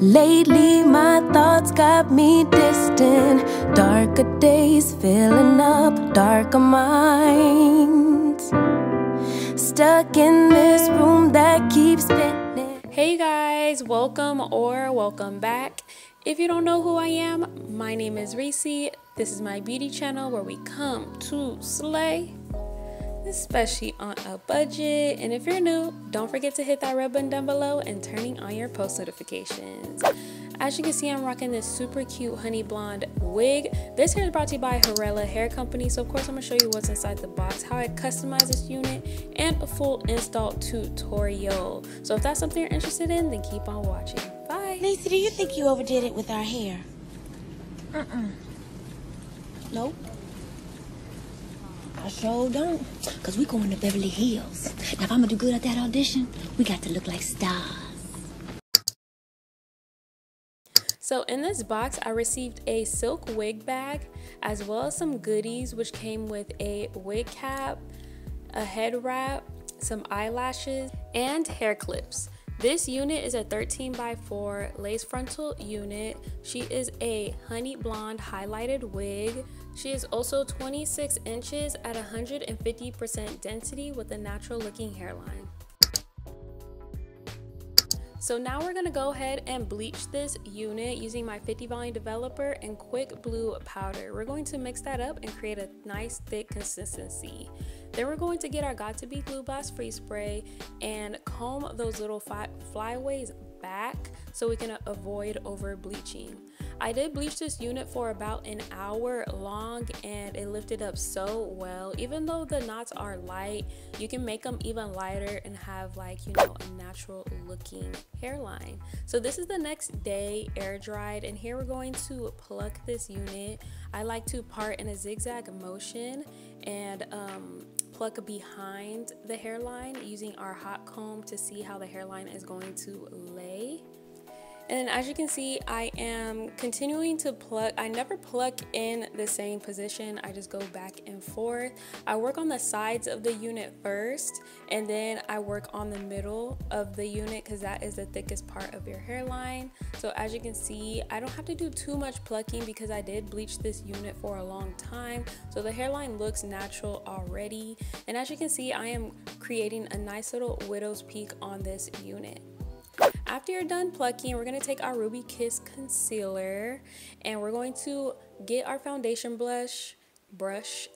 Lately my thoughts got me distant. Darker days filling up darker minds. Stuck in this room that keeps spinning. Hey guys, welcome or welcome back. If you don't know who I am, my name is Reesie. This is my beauty channel where we come to slay, especially on a budget. And if you're new, don't forget to hit that red button down below and turning on your post notifications. As you can see, I'm rocking this super cute honey blonde wig. This hair is brought to you by Hurela Hair company. So of course I'm gonna show you what's inside the box, how I customize this unit, and a full install tutorial. So if that's something you're interested in, then keep on watching. Bye. Lacey, do you think you overdid it with our hair? Nope. I sure don't, because we going to Beverly Hills. Now, if I'm going to do good at that audition, we got to look like stars. So in this box, I received a silk wig bag, as well as some goodies, which came with a wig cap, a head wrap, some eyelashes, and hair clips. This unit is a 13x4 lace frontal unit. She is a honey blonde highlighted wig. She is also 26 inches at 150% density with a natural looking hairline. So now we're gonna go ahead and bleach this unit using my 50 volume developer and quick blue powder. We're going to mix that up and create a nice thick consistency. Then we're going to get our Got To Be Glue Blast Free Spray and comb those little flyaways back so we can avoid over bleaching. I did bleach this unit for about an hour long and it lifted up so well. Even though the knots are light, you can make them even lighter and have, like, you know, a natural looking hairline. So this is the next day, air dried, and here we're going to pluck this unit. I like to part in a zigzag motion and pluck behind the hairline using our hot comb to see how the hairline is going to lay. And as you can see, I am continuing to pluck. I never pluck in the same position. I just go back and forth. I work on the sides of the unit first, and then I work on the middle of the unit because that is the thickest part of your hairline. So as you can see, I don't have to do too much plucking because I did bleach this unit for a long time. So the hairline looks natural already. And as you can see, I am creating a nice little widow's peak on this unit. After you're done plucking, we're going to take our Ruby Kiss concealer and we're going to get our foundation brush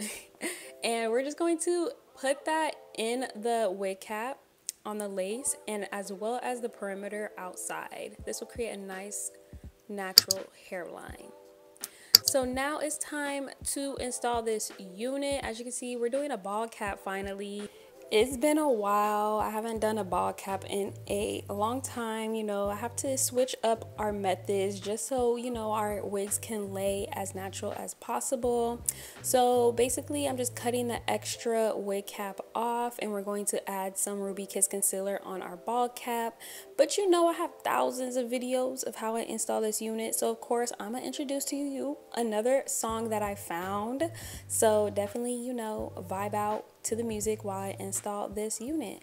and we're just going to put that in the wig cap on the lace and as well as the perimeter outside. This will create a nice natural hairline. So now it's time to install this unit. As you can see, we're doing a ball cap finally. It's been a while. I haven't done a ball cap in a long time. You know, I have to switch up our methods just so, you know, our wigs can lay as natural as possible. So basically, I'm just cutting the extra wig cap off and we're going to add some Ruby Kiss concealer on our ball cap. But you know, I have thousands of videos of how I install this unit. So of course, I'm gonna introduce to you another song that I found. So definitely, you know, vibe out to the music while I install this unit.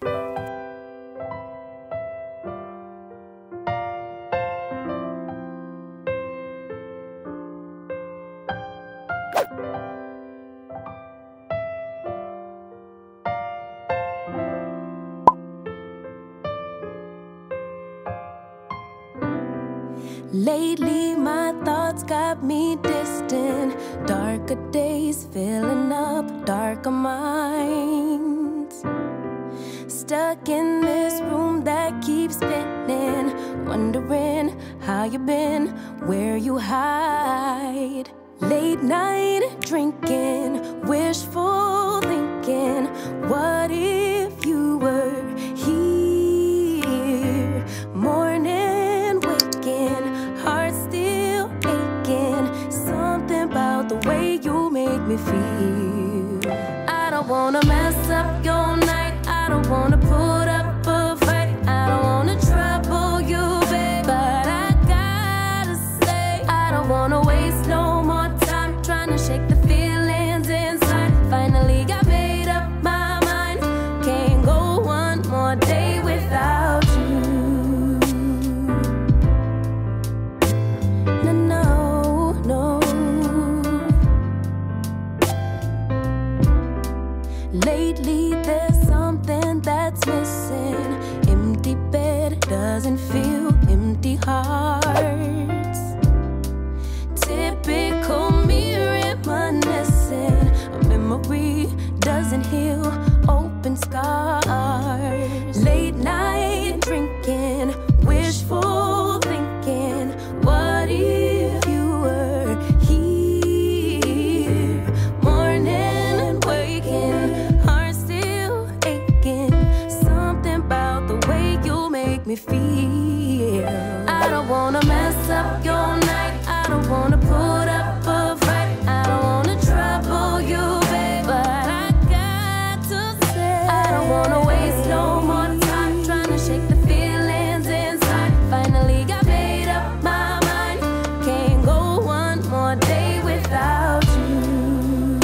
Lately my thoughts got me distant. Darker days filling up darker minds. Stuck in this room that keeps spinning, wondering how you been, where you hide. Late night drinking, wishful thinking, what if you were here? Morning waking, heart still aching, something about the way you make me feel. I don't wanna mess up your night, I don't wanna put up a fight, I don't wanna trouble you, babe, but I gotta say, I don't wanna waste no more time trying to shake the feelings inside. Finally got made up my mind, can't go one more day without you. up your night. I don't wanna put up a fight. I don't wanna trouble you, babe, but I got to say, I don't wanna waste no more time trying to shake the feelings inside. Finally got made up my mind. Can't go one more day without you.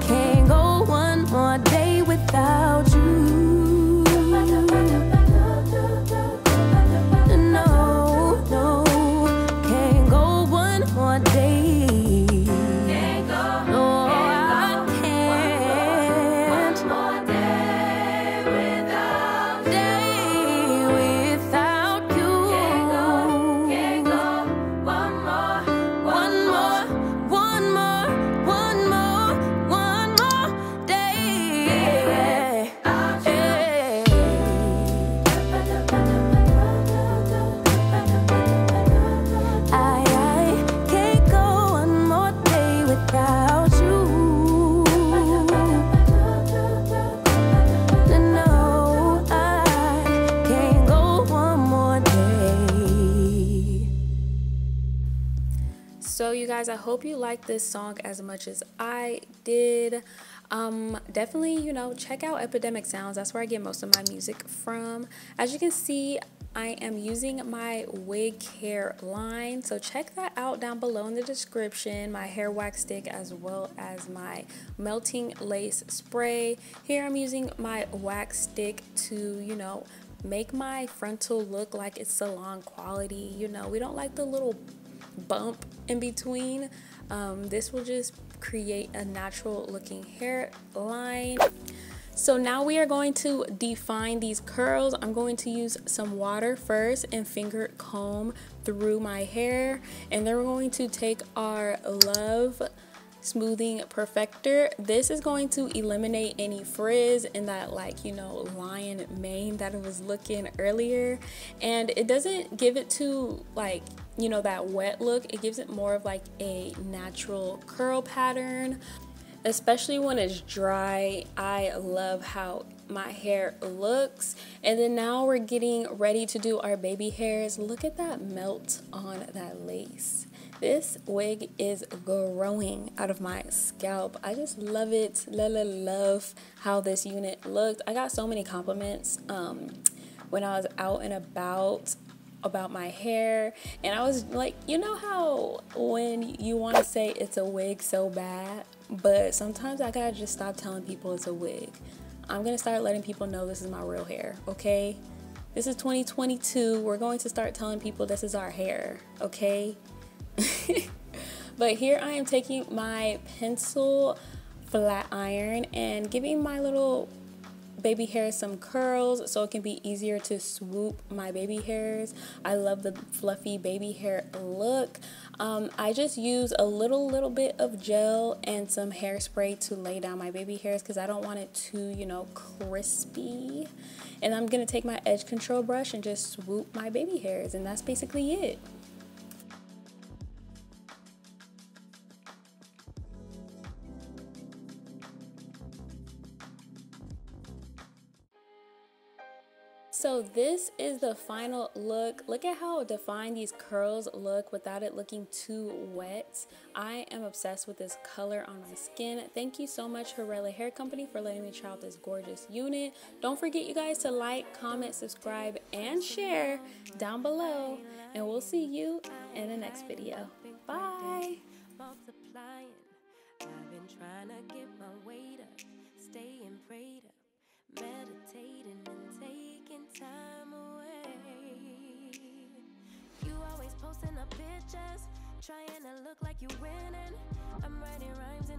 Can't go one more day without you. No, no, can't go one more day. No, I can't. Day without you. One more day. I can't go one more day without you. No, I can't go one more day. So you guys, I hope you like this song as much as I did. Definitely, you know, check out Epidemic Sounds. That's where I get most of my music from. As you can see, I am using my wig hair line, so check that out down below in the description. My hair wax stick as well as my melting lace spray. Here I'm using my wax stick to, you know, make my frontal look like it's salon quality. You know, we don't like the little bump in between. This will just create a natural looking hairline. So now we are going to define these curls. I'm going to use some water first and finger comb through my hair, and then we're going to take our Love Smoothing Perfector. This is going to eliminate any frizz and that, like, you know, lion mane that it was looking earlier, and it doesn't give it to, like, you know, that wet look. It gives it more of like a natural curl pattern, especially when it's dry. I love how my hair looks. And then now we're getting ready to do our baby hairs. Look at that melt on that lace. This wig is growing out of my scalp. I just love it. Love how this unit looked. I got so many compliments when I was out and about my hair, and I was like, you know how when you want to say it's a wig so bad, but sometimes I gotta just stop telling people it's a wig. I'm gonna start letting people know this is my real hair, okay? This is 2022. We're going to start telling people this is our hair, okay? But here I am taking my pencil flat iron and giving my little baby hair some curls so it can be easier to swoop my baby hairs. I love the fluffy baby hair look. I just use a little bit of gel and some hairspray to lay down my baby hairs because I don't want it too, you know, crispy. And I'm gonna take my edge control brush and just swoop my baby hairs, and that's basically it. So this is the final look. Look at how defined these curls look without it looking too wet. I am obsessed with this color on my skin. Thank you so much, Hurela Hair Company, for letting me try out this gorgeous unit. Don't forget, you guys, to like, comment, subscribe, and share down below. And we'll see you in the next video. Bye. Multiplying. I've been trying to get my weight up, staying prayed up, meditating and taking time away. You always posting up pictures, trying to look like you winning. I'm writing rhymes